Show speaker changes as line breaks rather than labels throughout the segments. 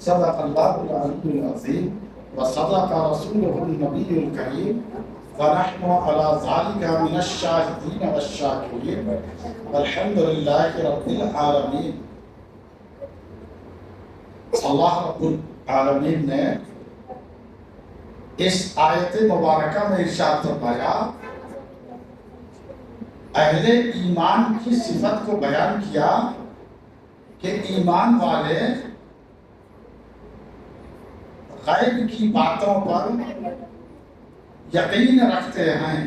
صدق اللہ العلی العظیم وصدق رسولہ النبی الکریم ونحن علی ذلک من الشاہدین والشاکرین والحمد للہ رب العالمین۔ اللہ رب العالمین نے اس آیت مبارکہ میں ارشاد فرمایا، اہل ایمان کی صفت کو بیان کیا کہ ایمان والے غیب کی باتوں پر یقین رکھتے ہیں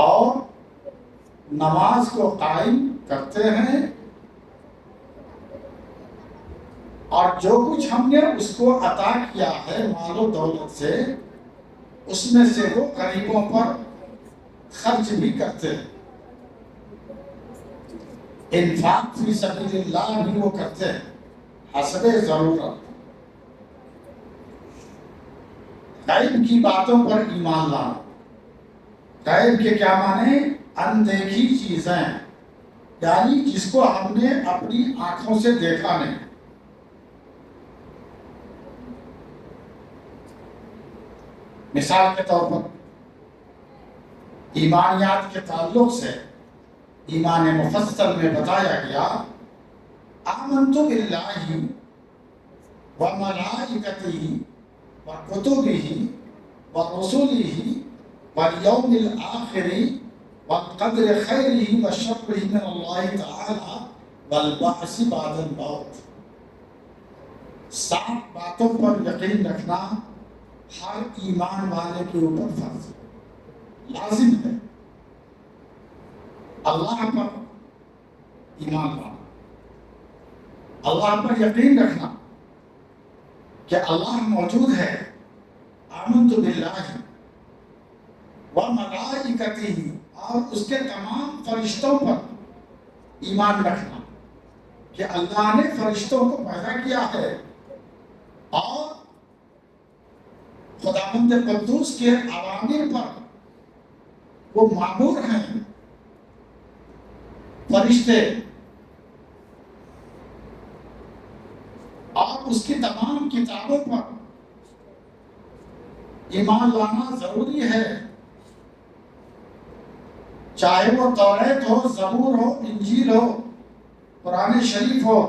اور نماز کو قائم کرتے ہیں، اور جو کچھ ہم نے اس کو عطا کیا ہے مال و دولت سے، اس میں سے وہ غریبوں پر خرچ بھی کرتے ہیں، انفاق فی سبیل اللہ بھی وہ کرتے ہیں حسب ضرورت۔ غیب کی باتوں پر ایمان لانا، غیب کے کیا معنی؟ اندیکھی چیزیں، یعنی جس کو ہم نے اپنی آنکھوں سے دیکھا نہیں۔ مثال کے طور پر ایمانیات کے تعلق سے ایمان مفصل میں بتایا گیا، آمنت باللہ وملائکتہ وکتبہ ورسلہ والیوم الآخر والقدر خیرہ وشرہ من اللہ تعالی والبعث بعد الموت۔ 7 باتوں پر یقین رکھنا ہر ایمان والے کے اوپر فرض ہے، لازم ہے۔ اللہ پر ایمان لانا، اللہ پر یقین رکھنا کہ اللہ موجود ہے، آمنت باللہ وملائکتہ، اور اس کے تمام فرشتوں پر ایمان رکھنا کہ اللہ نے فرشتوں کو پیدا کیا ہے اور خداوند قدوس کے اوامر پر وہ مامور ہیں فرشتے، اور اس کی تمام کتابوں پر ایمان لانا ضروری ہے، چاہے وہ توریت ہو، زبور ہو، انجیل ہو، قرآن شریف ہو۔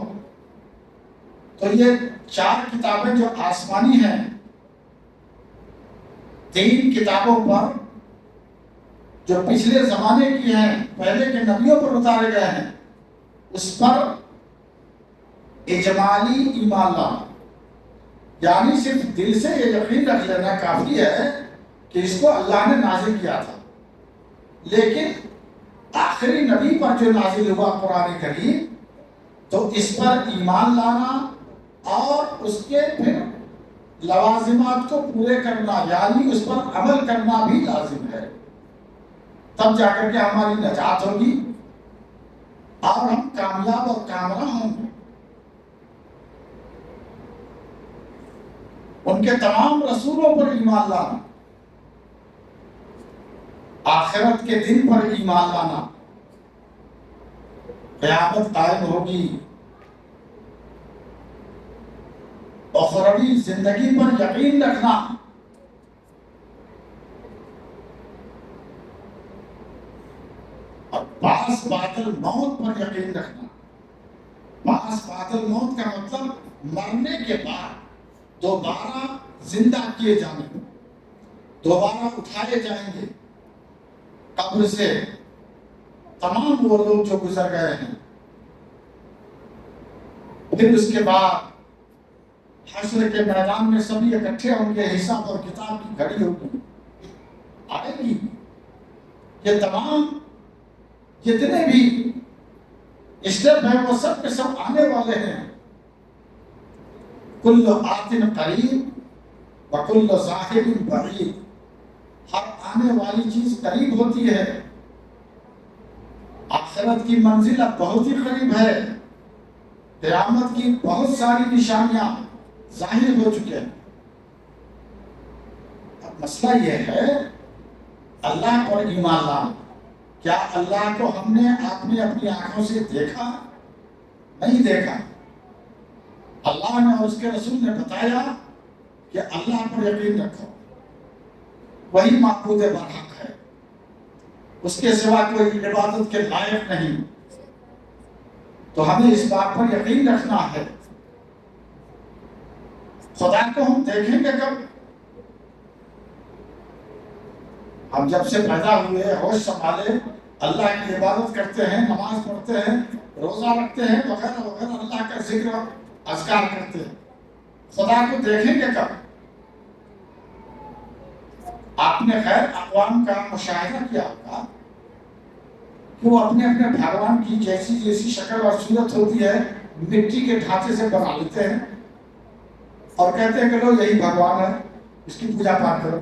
تو یہ 4 کتابیں جو آسمانی ہیں، 3 کتابوں پر جو پچھلے زمانے کی ہیں، پہلے کے نبیوں پر اتارے گئے ہیں، اس پر اجمالی ایمان لانا، یعنی صرف دل سے یہ یقین رکھ لینا کافی ہے کہ اس کو اللہ نے نازل کیا تھا، لیکن آخری نبی پر جو نازل ہوا قرآن کریم، تو اس پر ایمان لانا اور اس کے پھر لوازمات کو پورے کرنا، یعنی اس پر عمل کرنا بھی لازم ہے، تب جا کر کے ہماری نجات ہوگی اور ہم کامیاب اور کامران ہوں گے۔ ان کے تمام رسولوں پر ایمان لانا، آخرت کے دن پر ایمان لانا، قیامت قائم ہوگی، اخروی زندگی پر یقین رکھنا، اور بعث بعد الموت پر یقین رکھنا۔ بعث بعد الموت کا مطلب مرنے کے بعد دوبارہ زندہ کیے جانے، دوبارہ اٹھائے جائیں گے قبر سے تمام وہ لوگ جو گزر گئے ہیں، پھر اس کے بعد حشر کے میدان میں سبھی اکٹھے ہوں گے، حساب اور کتاب کی گھڑی ہوگی، آئے گی۔ یہ تمام جتنے بھی اسٹیپ ہیں وہ سب کے سب آنے والے ہیں۔ کل آت قریب وکل ذاہب بعید، ہر آنے والی چیز قریب ہوتی ہے، آخرت کی منزل اب بہت ہی قریب ہے، قیامت کی بہت ساری نشانیاں ظاہر ہو چکے ہیں۔ اب مسئلہ یہ ہے اللہ پر ایمان لانا، کیا اللہ کو ہم نے اپنی آنکھوں سے دیکھا؟ نہیں دیکھا. اللہ نے اور اس کے رسول نے بتایا کہ اللہ پر یقین رکھو، وہی معبود برحق ہے، اس کے سوا کوئی عبادت کے لائق نہیں. تو ہمیں اس بات پر یقین رکھنا ہے. خدا کو ہم دیکھیں گے کب؟ ہم جب سے پیدا ہوئے، ہوش سنبھالے، اللہ کی عبادت کرتے ہیں، نماز پڑھتے ہیں، روزہ رکھتے ہیں، وغیرہ وغیرہ، اللہ کا ذکر اذکار کرتے ہیں. خدا کو دیکھیں گے کب؟ آپ نے خیر اقوام کا مشاہدہ کیا ہوگا کہ وہ اپنے اپنے بھگوان کی جیسی جیسی شکل اور صورت ہوتی ہے مٹی کے ڈھانچے سے بنا لیتے ہیں اور کہتے ہیں کہ لو یہی بھگوان ہے، اس کی پوجا پاٹ کرو.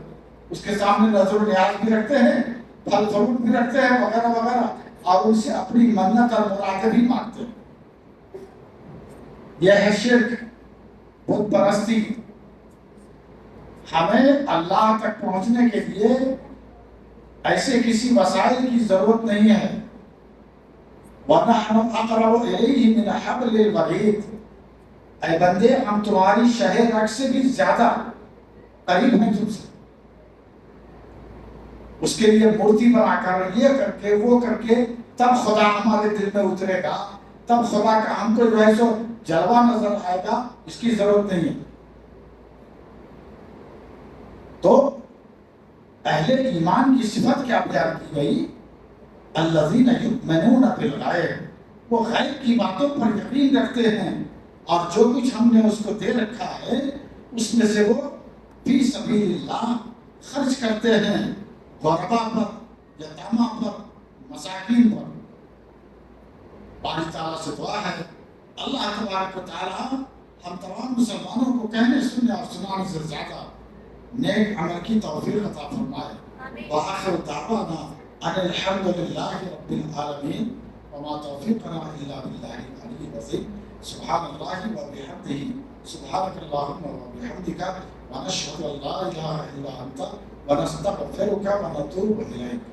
اس کے سامنے نظر و نیاز بھی رکھتے ہیں، پھل فروٹ بھی رکھتے ہیں، وغیرہ وغیرہ، اور ان سے اپنی منت اور مرادیں بھی مانگتے ہیں. یہ ہے شرک، بت پرستی. ہمیں اللہ تک پہنچنے کے لیے ایسے کسی وسائل کی ضرورت نہیں ہے. وَنَحْنُ أَقْرَبُ إِلَيْهِ مِنْ حَبْلِ الْوَرِيدِ. اے بندے، ہم تمہاری شہ رگ سے بھی زیادہ قریب ہیں تم سے. اس کے لیے مورتی بنا کر، یہ کر کے، وہ کر کے، تب خدا ہمارے دل میں اترے گا، تب خدا کا ہم کو جو ہے سو جلوہ نظر آئے گا. اس کی ضرورت نہیں ہے. تو اہل ایمان کی صفت کیا بیان کی گئی؟ الذین یؤمنون بالغیب، وہ غیب کی باتوں پر یقین رکھتے ہیں اور جو کچھ ہم نے اس کو دے رکھا ہے اس میں سے وہ فی سبیل اللہ خرچ کرتے ہیں، غربا پر، یتامہ پر، مساکین پر. باری تعالیٰ سے دعا ہے اللہ تبارک و تعالیٰ ہم تمام مسلمانوں کو کہنے، سننے اور سنانے سے زیادہ نیک عمل کی توفیق عطا فرمائے. وآخر دعوانا ان الحمد للہ رب العالمین وما توفیقنا الا باللہ العلی العظیم. سبحان اللہ وبحمدہ، سبحانک اللہم وبحمدک، ونشہد ان لا الہ الا انت، ونستغفرک ونتوب الیک.